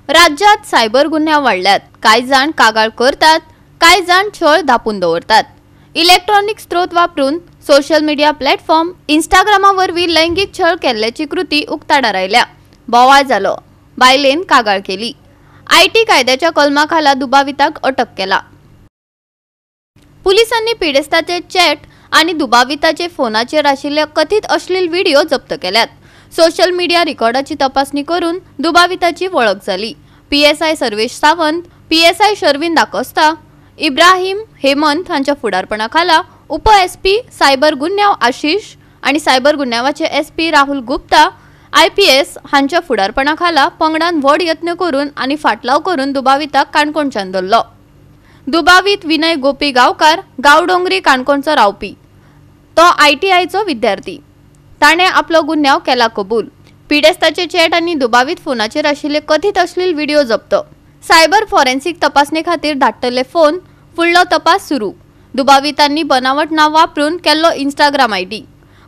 राज्यात सायबर गुन्हे वाढल्यात। काही जण कागाळ करतात, काही जण छळ दापून दवरतात। इलेक्ट्रॉनिक स्त्रोत वापरून सोशल मीडिया प्लॅटफॉर्म इंस्टाग्रामावर लैंगिक छळ केल्याची कृती उक्ताडा राहिल्या। बोवाळ झालो, बायलेन कागाळ केली। आयटी कायद्याच्या कलमाखाला दुबाविताक अटक केला। पोलिसांनी पीडिताचे चॅट आणि दुबाविताचे फोनाचेर आशिल्ले कथित अश्लील व्हिडिओ जप्त केल्यात। सोशल मीडिया रेकॉर्डाची तपासणी करून दुबाविताची वळख झाली। पीएसआय सर्वेश सावंत, पीएसआय शर्विन दाकोस्ता, इब्राहिम हेमंत हांच्या फुडारपणाखाला उप एसपी सायबर गुन्यांव आशिष आणि सायबर गुन्यांवाचे एसपी राहुल गुप्ता आयपीएस हांच्या फुडारपणाखाला पंगडान व्हड यत्न करून आणि फाटलाव करून दुबाविताक काणकोणच्यान धरलो। दुबावित विनय गोपी गावकार गावडोंगरी काणकोणचो रावपी। तो आयटीआयचो विद्यार्थी। ताणे आपलो गुन्यांव केला कबूल। पीडिताचे चॅट आणि दुबावित फोनाचेर आशिल्ले कथित अश्लील व्हिडिओ जप्त। सायबर फॉरेन्सिक तपासणी खातीर धाडटले फोन, फुडलो तपास सुरू। दुबावितांनी बनावट नाव वापरून केल्लो इंस्टाग्राम आयडी।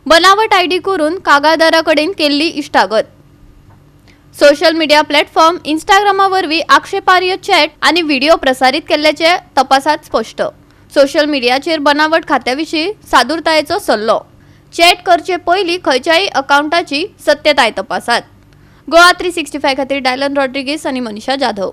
बनावट आयडी करून कागाळदाराकडेन केल्ली इश्टागत। सोशल मीडिया प्लॅटफॉर्म इंस्टाग्रामावरवी आक्षेपार्ह चॅट आणि व्हिडिओ प्रसारित केल्याचे तपासात स्पष्ट। सोशल मीडियाचेर बनावट खात्याविशीं सादूरतायेचो सल्लो। चॅट करचे पयलीं खंयच्याय अकाउंटाची सत्यताय तपासात। गोवा 365 खातीर डायलन रॉड्रिगीस आणि मनीषा जाधव।